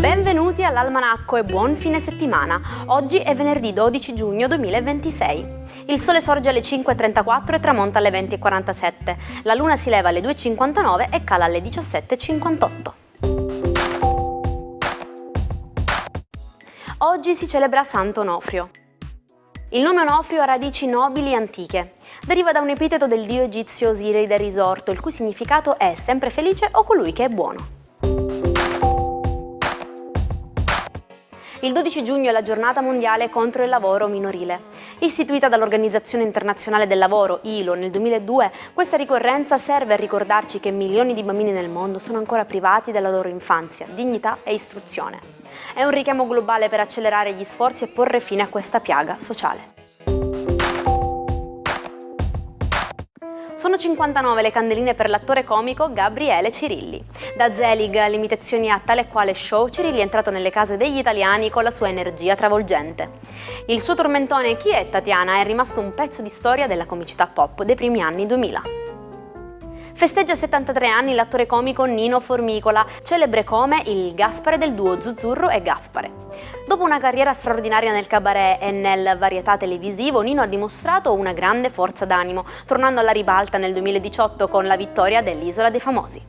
Benvenuti all'Almanacco e buon fine settimana. Oggi è venerdì 12 giugno 2026. Il sole sorge alle 5.34 e tramonta alle 20.47. La luna si leva alle 2.59 e cala alle 17.58. Oggi si celebra Santo Onofrio. Il nome Onofrio ha radici nobili e antiche. Deriva da un epiteto del dio egizio Osiride Risorto, il cui significato è sempre felice o colui che è buono. Il 12 giugno è la giornata mondiale contro il lavoro minorile. Istituita dall'Organizzazione Internazionale del Lavoro, ILO, nel 2002, questa ricorrenza serve a ricordarci che milioni di bambini nel mondo sono ancora privati della loro infanzia, dignità e istruzione. È un richiamo globale per accelerare gli sforzi e porre fine a questa piaga sociale. Sono 59 le candeline per l'attore comico Gabriele Cirilli. Da Zelig alle imitazioni a tale e quale show, Cirilli è entrato nelle case degli italiani con la sua energia travolgente. Il suo tormentone "Chi è Tatiana?" è rimasto un pezzo di storia della comicità pop dei primi anni 2000. Festeggia 73 anni l'attore comico Nino Formicola, celebre come il Gaspare del duo Zuzzurro e Gaspare. Dopo una carriera straordinaria nel cabaret e nel varietà televisivo, Nino ha dimostrato una grande forza d'animo, tornando alla ribalta nel 2018 con la vittoria dell'Isola dei Famosi.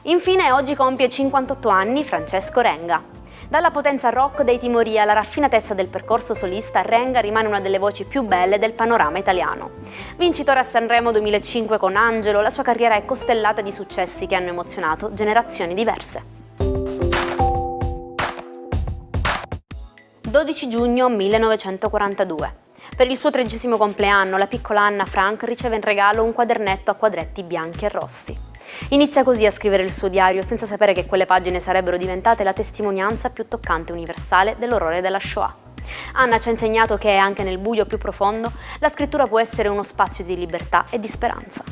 Infine oggi compie 58 anni Francesco Renga. Dalla potenza rock dei Timoria alla raffinatezza del percorso solista, Renga rimane una delle voci più belle del panorama italiano. Vincitore a Sanremo 2005 con Angelo, la sua carriera è costellata di successi che hanno emozionato generazioni diverse. 12 giugno 1942. Per il suo 13° compleanno, la piccola Anna Frank riceve in regalo un quadernetto a quadretti bianchi e rossi. Inizia così a scrivere il suo diario senza sapere che quelle pagine sarebbero diventate la testimonianza più toccante e universale dell'orrore della Shoah. Anna ci ha insegnato che anche nel buio più profondo la scrittura può essere uno spazio di libertà e di speranza.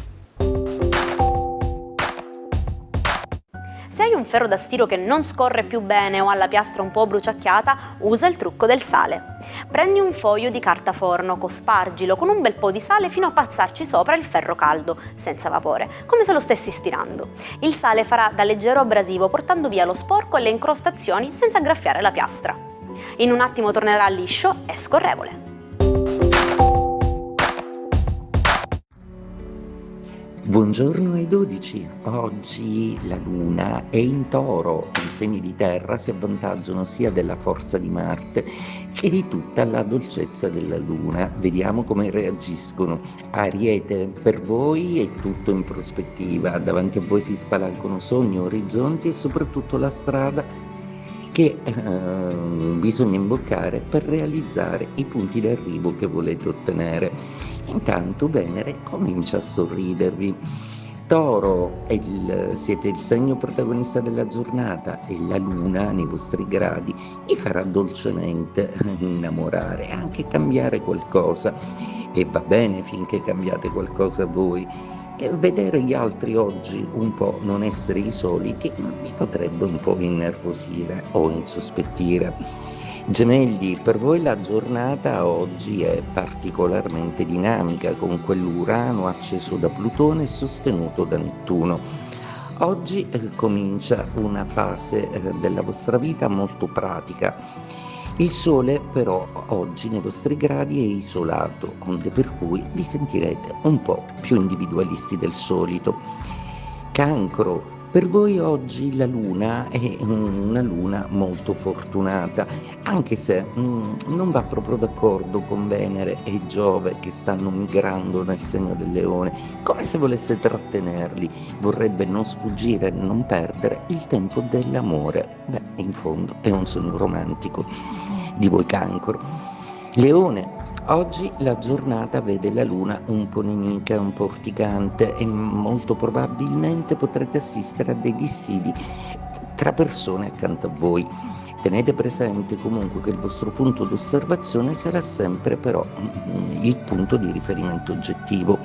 Se hai un ferro da stiro che non scorre più bene o ha la piastra un po' bruciacchiata, usa il trucco del sale. Prendi un foglio di carta forno, cospargilo con un bel po' di sale fino a passarci sopra il ferro caldo, senza vapore, come se lo stessi stirando. Il sale farà da leggero abrasivo, portando via lo sporco e le incrostazioni senza graffiare la piastra. In un attimo tornerà liscio e scorrevole. Buongiorno ai 12, oggi la luna è in Toro, i segni di terra si avvantaggiano sia della forza di Marte che di tutta la dolcezza della luna. Vediamo come reagiscono. Ariete, per voi è tutto in prospettiva, davanti a voi si spalancano sogni, orizzonti e soprattutto la strada che bisogna imboccare per realizzare i punti d'arrivo che volete ottenere. Intanto Venere comincia a sorridervi. Toro, siete il segno protagonista della giornata e la luna nei vostri gradi vi farà dolcemente innamorare, anche cambiare qualcosa, e va bene finché cambiate qualcosa voi. E vedere gli altri oggi un po' non essere i soliti vi potrebbe un po' innervosire o insospettire. Gemelli, per voi la giornata oggi è particolarmente dinamica, con quell'Urano acceso da Plutone e sostenuto da Nettuno. Oggi comincia una fase della vostra vita molto pratica. Il Sole però oggi nei vostri gradi è isolato, onde per cui vi sentirete un po' più individualisti del solito. Cancro, per voi oggi la luna è una luna molto fortunata, anche se non va proprio d'accordo con Venere e Giove che stanno migrando nel segno del Leone, come se volesse trattenerli, vorrebbe non sfuggire, non perdere il tempo dell'amore. Beh, in fondo è un sogno romantico di voi Cancro. Leone, oggi la giornata vede la luna un po' nemica, un po' urticante e molto probabilmente potrete assistere a dei dissidi tra persone accanto a voi. Tenete presente comunque che il vostro punto d'osservazione sarà sempre però il punto di riferimento oggettivo.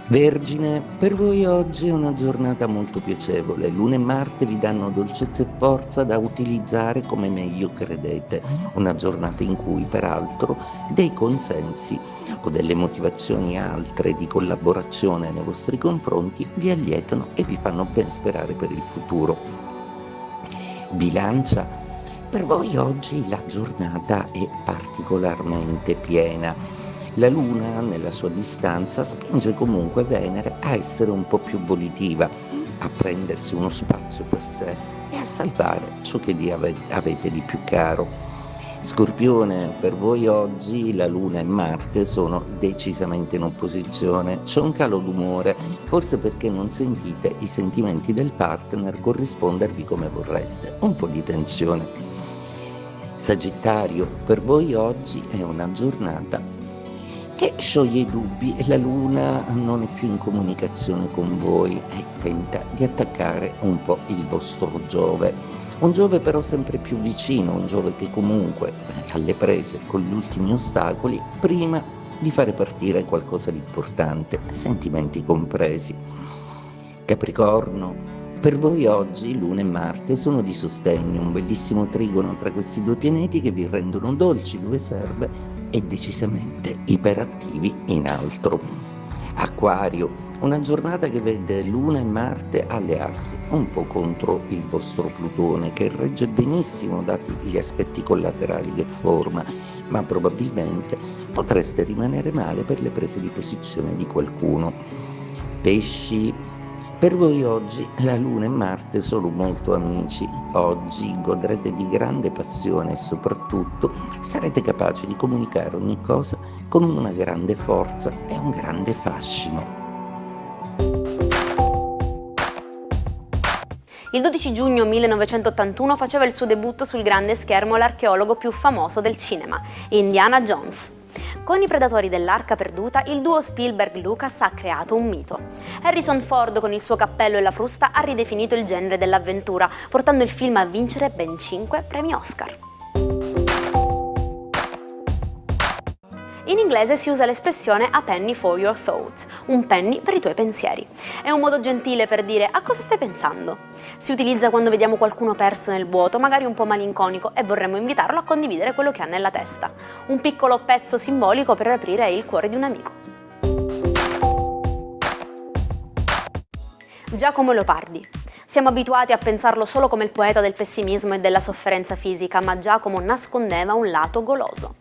Vergine, per voi oggi è una giornata molto piacevole. Luna e Marte vi danno dolcezza e forza da utilizzare come meglio credete. Una giornata in cui, peraltro, dei consensi o delle motivazioni altre di collaborazione nei vostri confronti vi allietano e vi fanno ben sperare per il futuro. Bilancia, per voi oggi la giornata è particolarmente piena. La Luna, nella sua distanza, spinge comunque Venere a essere un po' più volitiva, a prendersi uno spazio per sé e a salvare ciò che avete di più caro. Scorpione, per voi oggi la Luna e Marte sono decisamente in opposizione. C'è un calo d'umore, forse perché non sentite i sentimenti del partner corrispondervi come vorreste. Un po' di tensione. Sagittario, per voi oggi è una giornata che scioglie i dubbi e la Luna non è più in comunicazione con voi e tenta di attaccare un po' il vostro Giove. Un Giove però sempre più vicino, un Giove che comunque è alle prese con gli ultimi ostacoli prima di fare partire qualcosa di importante, sentimenti compresi. Capricorno, per voi oggi Luna e Marte sono di sostegno, un bellissimo trigono tra questi due pianeti che vi rendono dolci dove serve e decisamente iperattivi in altro. Acquario, una giornata che vede Luna e Marte allearsi un po' contro il vostro Plutone, che regge benissimo dati gli aspetti collaterali che forma, ma probabilmente potreste rimanere male per le prese di posizione di qualcuno. Pesci, per voi oggi la Luna e Marte sono molto amici. Oggi godrete di grande passione e soprattutto sarete capaci di comunicare ogni cosa con una grande forza e un grande fascino. Il 12 giugno 1981 faceva il suo debutto sul grande schermo l'archeologo più famoso del cinema, Indiana Jones. Con i Predatori dell'Arca Perduta, il duo Spielberg-Lucas ha creato un mito. Harrison Ford, con il suo cappello e la frusta, ha ridefinito il genere dell'avventura, portando il film a vincere ben 5 premi Oscar. In inglese si usa l'espressione a penny for your thoughts, un penny per i tuoi pensieri. È un modo gentile per dire a cosa stai pensando. Si utilizza quando vediamo qualcuno perso nel vuoto, magari un po' malinconico, e vorremmo invitarlo a condividere quello che ha nella testa. Un piccolo pezzo simbolico per aprire il cuore di un amico. Giacomo Leopardi. Siamo abituati a pensarlo solo come il poeta del pessimismo e della sofferenza fisica, ma Giacomo nascondeva un lato goloso.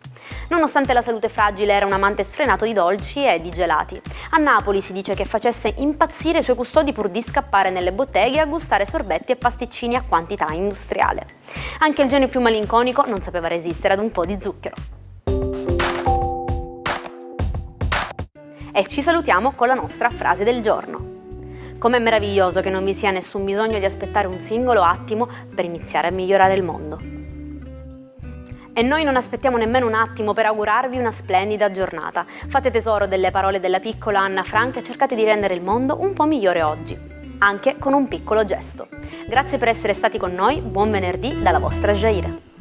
Nonostante la salute fragile, era un amante sfrenato di dolci e di gelati. A Napoli si dice che facesse impazzire i suoi custodi pur di scappare nelle botteghe a gustare sorbetti e pasticcini a quantità industriale. Anche il genio più malinconico non sapeva resistere ad un po' di zucchero. E ci salutiamo con la nostra frase del giorno. Com'è meraviglioso che non vi sia nessun bisogno di aspettare un singolo attimo per iniziare a migliorare il mondo. E noi non aspettiamo nemmeno un attimo per augurarvi una splendida giornata. Fate tesoro delle parole della piccola Anna Frank e cercate di rendere il mondo un po' migliore oggi, anche con un piccolo gesto. Grazie per essere stati con noi, buon venerdì dalla vostra Jair.